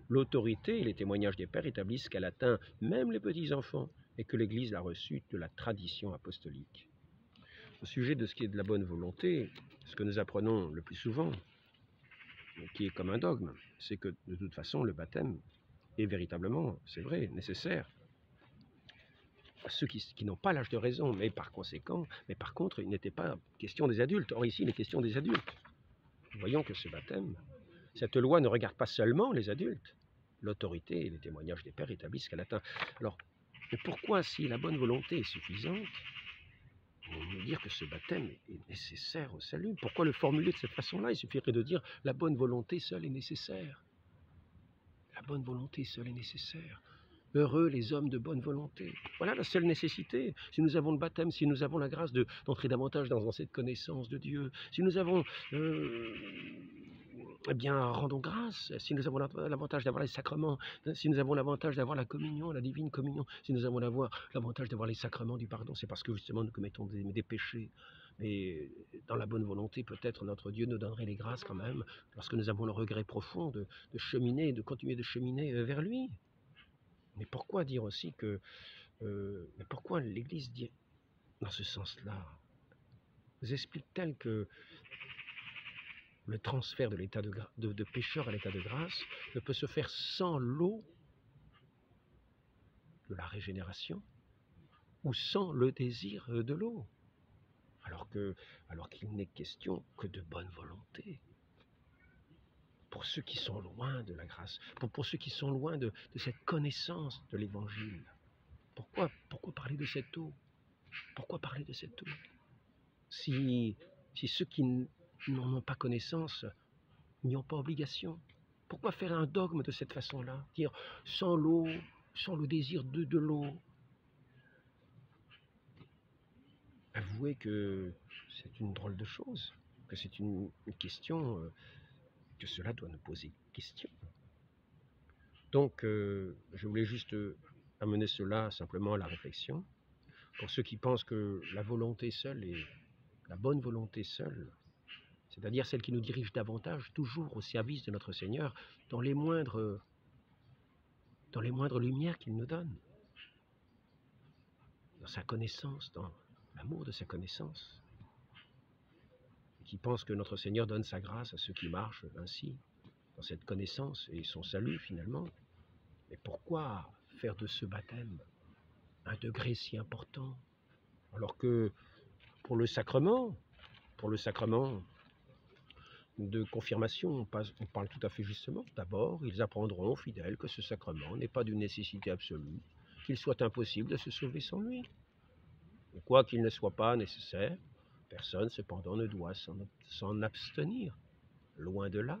L'autorité et les témoignages des pères établissent qu'elle atteint même les petits-enfants et que l'Église l'a reçue de la tradition apostolique. Au sujet de ce qui est de la bonne volonté, ce que nous apprenons le plus souvent, qui est comme un dogme, c'est que de toute façon le baptême est véritablement, c'est vrai, nécessaire à ceux qui n'ont pas l'âge de raison, mais par contre, il n'était pas question des adultes. Or ici, il est question des adultes. Nous voyons que ce baptême, cette loi ne regarde pas seulement les adultes. L'autorité et les témoignages des pères établissent qu'elle atteint. Alors, pourquoi, si la bonne volonté est suffisante, nous dire que ce baptême est nécessaire au salut? Pourquoi le formuler de cette façon-là? Il suffirait de dire la bonne volonté seule est nécessaire. La bonne volonté seule est nécessaire. Heureux les hommes de bonne volonté. Voilà la seule nécessité. Si nous avons le baptême, si nous avons la grâce d'entrer davantage dans cette connaissance de Dieu, si nous avons, eh bien, rendons grâce. Si nous avons l'avantage d'avoir les sacrements, si nous avons l'avantage d'avoir la communion, la divine communion, si nous avons l'avantage d'avoir les sacrements du pardon, c'est parce que justement nous commettons des péchés. Mais dans la bonne volonté, peut-être notre Dieu nous donnerait les grâces quand même, lorsque nous avons le regret profond de cheminer, de continuer de cheminer vers lui. Mais pourquoi dire aussi que... mais pourquoi l'Église dit dans ce sens-là, nous explique-t-elle que le transfert de l'état de pécheur à l'état de grâce ne peut se faire sans l'eau de la régénération ou sans le désir de l'eau, alors qu'il n'est question que de bonne volonté pour ceux qui sont loin de la grâce, pour ceux qui sont loin de cette connaissance de l'Évangile. Pourquoi parler de cette eau? Pourquoi parler de cette eau? Si ceux qui n'en ont pas connaissance n'y ont pas obligation, pourquoi faire un dogme de cette façon-là? Dire sans l'eau, sans le désir de l'eau. Avouez que c'est une drôle de chose, que c'est une question, que cela doit nous poser question. Donc, je voulais juste amener cela simplement à la réflexion. Pour ceux qui pensent que la volonté seule et la bonne volonté seule, c'est-à-dire celle qui nous dirige davantage, toujours au service de notre Seigneur, dans les moindres lumières qu'il nous donne, dans sa connaissance, dans l'amour de sa connaissance, et qui pense que notre Seigneur donne sa grâce à ceux qui marchent ainsi, dans cette connaissance et son salut finalement. Mais pourquoi faire de ce baptême un degré si important, alors que pour le sacrement de confirmation, on parle tout à fait justement. D'abord, ils apprendront aux fidèles que ce sacrement n'est pas d'une nécessité absolue, qu'il soit impossible de se sauver sans lui. Et quoi qu'il ne soit pas nécessaire, personne cependant ne doit s'en abstenir, loin de là.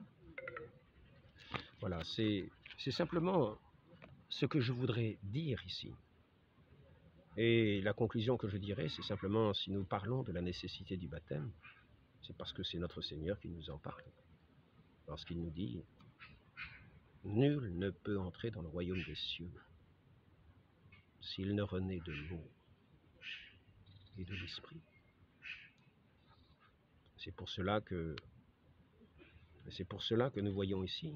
Voilà, c'est simplement ce que je voudrais dire ici. Et la conclusion que je dirais, c'est simplement, si nous parlons de la nécessité du baptême, c'est parce que c'est notre Seigneur qui nous en parle. Lorsqu'il nous dit « Nul ne peut entrer dans le royaume des cieux s'il ne renaît de l'eau et de l'esprit. » C'est pour cela que nous voyons ici.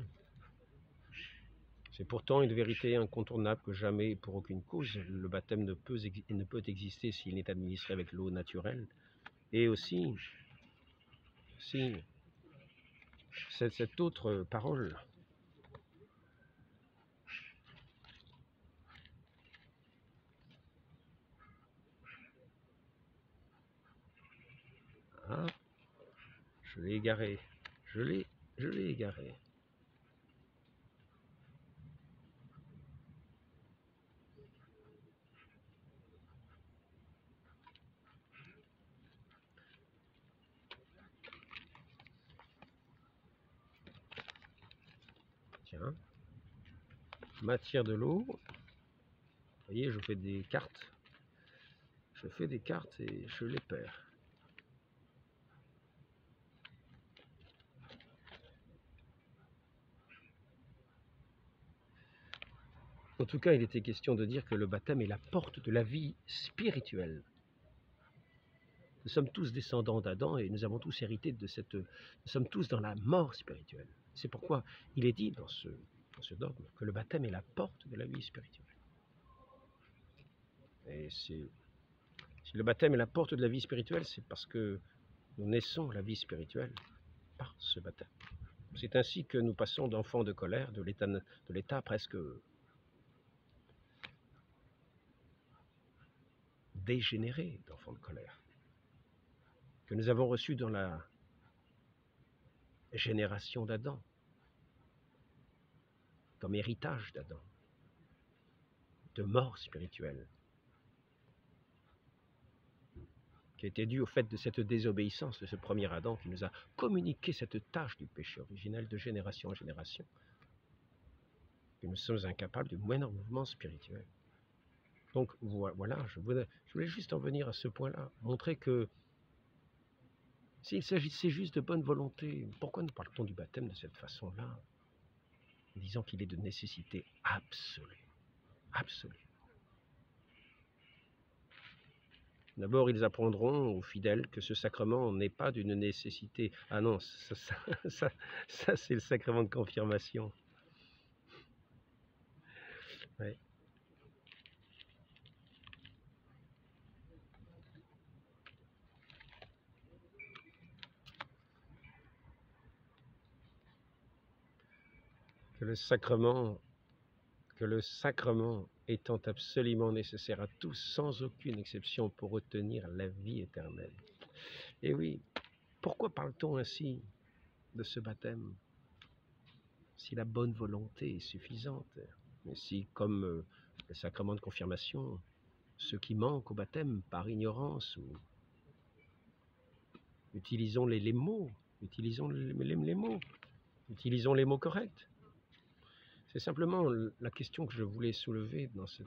C'est pourtant une vérité incontournable que jamais, pour aucune cause, le baptême ne peut exister s'il n'est administré avec l'eau naturelle. Et aussi, cette autre parole, ah, je l'ai égaré, je l'ai égaré. Tiens, matière de l'eau. Vous voyez, je fais des cartes. Je fais des cartes et je les perds. En tout cas, il était question de dire que le baptême est la porte de la vie spirituelle. Nous sommes tous descendants d'Adam et nous avons tous hérité de cette... Nous sommes tous dans la mort spirituelle. C'est pourquoi il est dit dans ce dogme que le baptême est la porte de la vie spirituelle. Et si le baptême est la porte de la vie spirituelle, c'est parce que nous naissons la vie spirituelle par ce baptême. C'est ainsi que nous passons d'enfants de colère, de l'état presque dégénéré d'enfants de colère, que nous avons reçu dans la génération d'Adam, comme héritage d'Adam, de mort spirituelle, qui était due au fait de cette désobéissance de ce premier Adam qui nous a communiqué cette tâche du péché originel de génération en génération. que nous sommes incapables du moindre mouvement spirituel. Donc voilà, je voulais juste en venir à ce point-là, montrer que s'il s'agissait juste de bonne volonté, pourquoi nous parle-t-on du baptême de cette façon-là, en disant qu'il est de nécessité absolue, absolue. D'abord, ils apprendront aux fidèles que ce sacrement n'est pas d'une nécessité. Ah non, ça c'est le sacrement de confirmation. Ouais. Que le sacrement étant absolument nécessaire à tous, sans aucune exception, pour obtenir la vie éternelle. Et oui, pourquoi parle-t-on ainsi de ce baptême, si la bonne volonté est suffisante, mais si, comme le sacrement de confirmation, ceux qui manquent au baptême par ignorance, ou utilisons les mots, utilisons les mots, utilisons les mots corrects. C'est simplement la question que je voulais soulever dans ce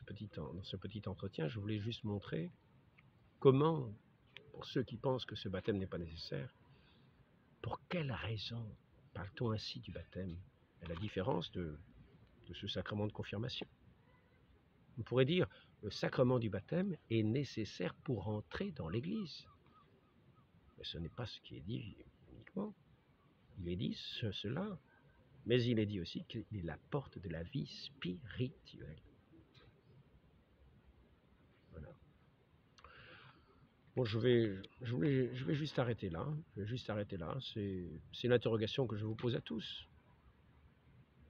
petit entretien. Je voulais juste montrer comment, pour ceux qui pensent que ce baptême n'est pas nécessaire, pour quelle raison parle-t-on ainsi du baptême, à la différence de ce sacrement de confirmation? On pourrait dire le sacrement du baptême est nécessaire pour entrer dans l'Église. Mais ce n'est pas ce qui est dit uniquement. Il est dit cela, mais il est dit aussi qu'il est la porte de la vie spirituelle. Voilà. Bon, je vais juste arrêter là. C'est l'interrogation que je vous pose à tous.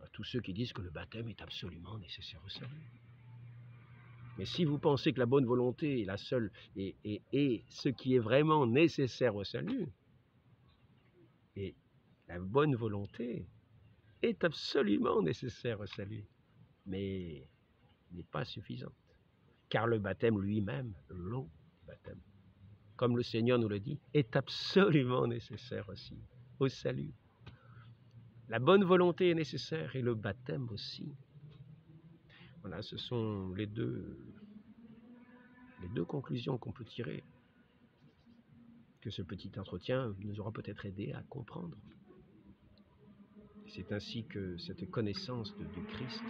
À tous ceux qui disent que le baptême est absolument nécessaire au salut. Mais si vous pensez que la bonne volonté est la seule et ce qui est vraiment nécessaire au salut, et la bonne volonté est absolument nécessaire au salut, mais n'est pas suffisante. Car le baptême lui-même, l'eau baptême, comme le Seigneur nous le dit, est absolument nécessaire aussi au salut. La bonne volonté est nécessaire et le baptême aussi. Voilà, ce sont les deux conclusions qu'on peut tirer, que ce petit entretien nous aura peut-être aidé à comprendre. C'est ainsi que cette connaissance du Christ,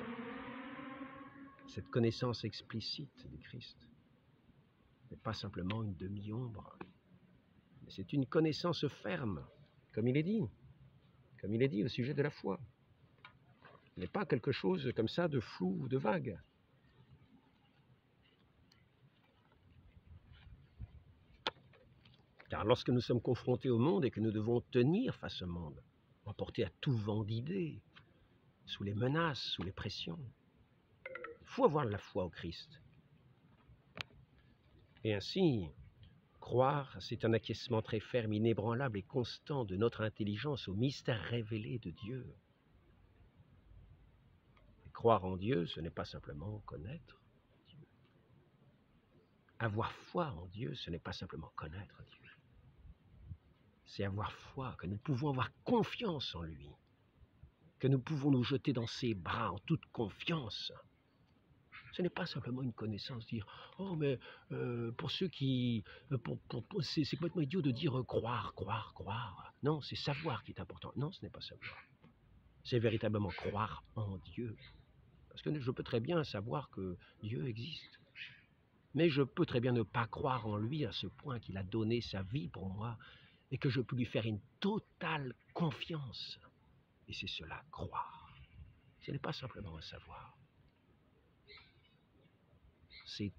cette connaissance explicite du Christ, n'est pas simplement une demi-ombre, mais c'est une connaissance ferme, comme il est dit au sujet de la foi. Ce n'est pas quelque chose comme ça de flou ou de vague. Car lorsque nous sommes confrontés au monde et que nous devons tenir face au monde, emportés à tout vent d'idées, sous les menaces, sous les pressions, il faut avoir la foi au Christ. Et ainsi, croire, c'est un acquiescement très ferme, inébranlable et constant de notre intelligence au mystère révélé de Dieu. Et croire en Dieu, ce n'est pas simplement connaître Dieu. Avoir foi en Dieu, ce n'est pas simplement connaître Dieu. C'est avoir foi, que nous pouvons avoir confiance en lui, que nous pouvons nous jeter dans ses bras en toute confiance. Ce n'est pas simplement une connaissance, dire « Oh, mais pour ceux qui... c'est complètement idiot de dire croire, croire, croire. » Non, c'est savoir qui est important. Non, ce n'est pas savoir. C'est véritablement croire en Dieu. Parce que je peux très bien savoir que Dieu existe. Mais je peux très bien ne pas croire en lui à ce point qu'il a donné sa vie pour moi et que je peux lui faire une totale confiance. Et c'est cela, croire. Ce n'est pas simplement un savoir. C'est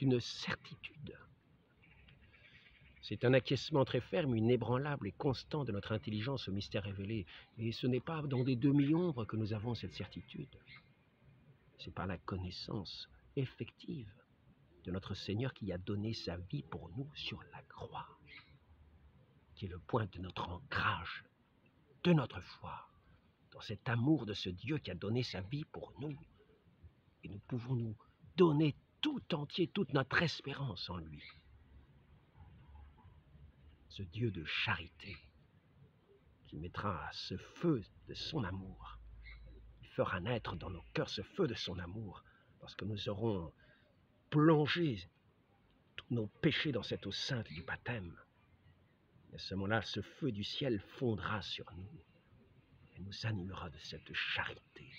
une certitude. C'est un acquiescement très ferme, inébranlable et constant de notre intelligence au mystère révélé. Et ce n'est pas dans des demi-ombres que nous avons cette certitude. C'est par la connaissance effective de notre Seigneur qui a donné sa vie pour nous sur la croix, qui est le point de notre ancrage, de notre foi, dans cet amour de ce Dieu qui a donné sa vie pour nous. Et nous pouvons nous donner tout entier, toute notre espérance en lui. Ce Dieu de charité, qui mettra ce feu de son amour. Il fera naître dans nos cœurs ce feu de son amour, lorsque nous aurons plongé tous nos péchés dans cette eau sainte du baptême. Et à ce moment-là, ce feu du ciel fondra sur nous et nous animera de cette charité,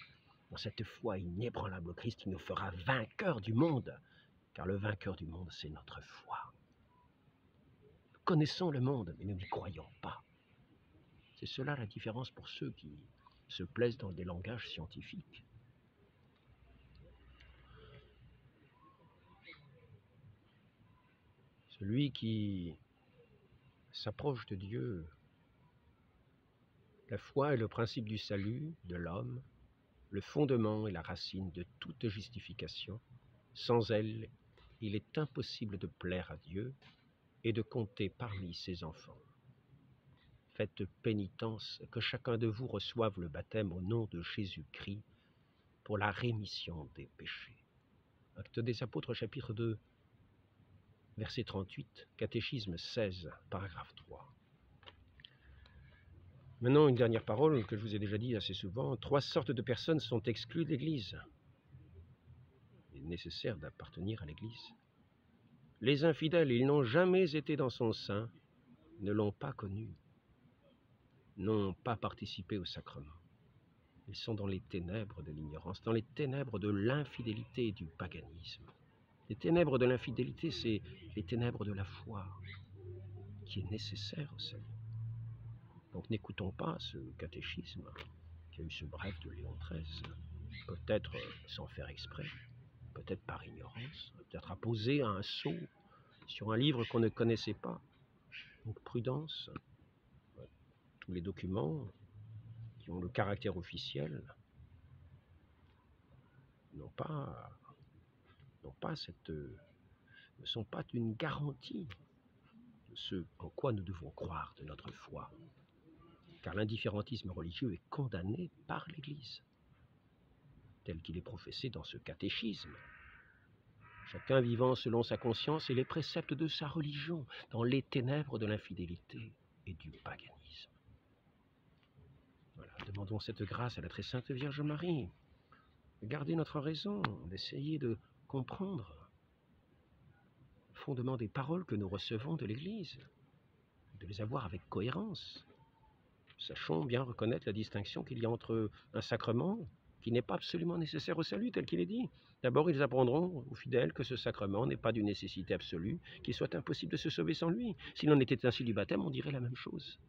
dans cette foi inébranlable au Christ qui nous fera vainqueurs du monde, car le vainqueur du monde, c'est notre foi. Nous connaissons le monde, mais nous n'y croyons pas. C'est cela la différence pour ceux qui se plaisent dans des langages scientifiques. Celui qui s'approche de Dieu, la foi est le principe du salut de l'homme, le fondement et la racine de toute justification. Sans elle, il est impossible de plaire à Dieu et de compter parmi ses enfants. Faites pénitence, que chacun de vous reçoive le baptême au nom de Jésus-Christ pour la rémission des péchés. Actes des Apôtres, chapitre 2, verset 38, catéchisme 16, paragraphe 3. Maintenant, une dernière parole que je vous ai déjà dit assez souvent. 3 sortes de personnes sont exclues de l'Église. Il est nécessaire d'appartenir à l'Église. Les infidèles, ils n'ont jamais été dans son sein, ne l'ont pas connu, n'ont pas participé au sacrement. Ils sont dans les ténèbres de l'ignorance, dans les ténèbres de l'infidélité et du paganisme. Les ténèbres de l'infidélité, c'est les ténèbres de la foi, qui est nécessaire au salut. Donc n'écoutons pas ce catéchisme qui a eu ce bref de Léon XIII, peut-être sans faire exprès, peut-être par ignorance, peut-être apposé à un sceau sur un livre qu'on ne connaissait pas. Donc prudence, tous les documents qui ont le caractère officiel ne sont pas une garantie de ce en quoi nous devons croire de notre foi. Car l'indifférentisme religieux est condamné par l'Église, tel qu'il est professé dans ce catéchisme. Chacun vivant selon sa conscience et les préceptes de sa religion, dans les ténèbres de l'infidélité et du paganisme. Voilà, demandons cette grâce à la très sainte Vierge Marie. De garder notre raison, d'essayer de comprendre le fondement des paroles que nous recevons de l'Église, de les avoir avec cohérence. Sachons bien reconnaître la distinction qu'il y a entre un sacrement qui n'est pas absolument nécessaire au salut, tel qu'il est dit. D'abord, ils apprendront aux fidèles que ce sacrement n'est pas d'une nécessité absolue, qu'il soit impossible de se sauver sans lui. S'il en était ainsi du baptême, on dirait la même chose.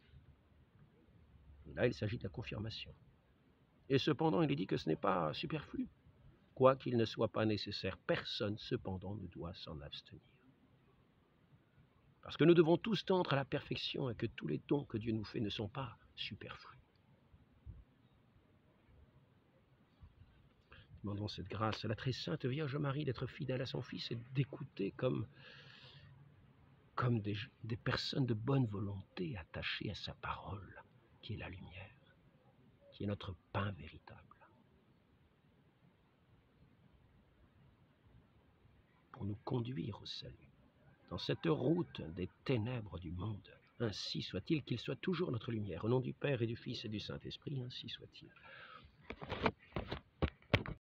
Et là, il s'agit de la confirmation. Et cependant, il est dit que ce n'est pas superflu. Quoi qu'il ne soit pas nécessaire, personne, cependant, ne doit s'en abstenir. Parce que nous devons tous tendre à la perfection et que tous les dons que Dieu nous fait ne sont pas superflus. Demandons cette grâce à la très sainte Vierge Marie d'être fidèle à son Fils et d'écouter comme des personnes de bonne volonté attachées à sa parole, qui est la lumière, qui est notre pain véritable. Pour nous conduire au salut, dans cette route des ténèbres du monde. Ainsi soit-il, qu'il soit toujours notre lumière. Au nom du Père et du Fils et du Saint-Esprit, ainsi soit-il.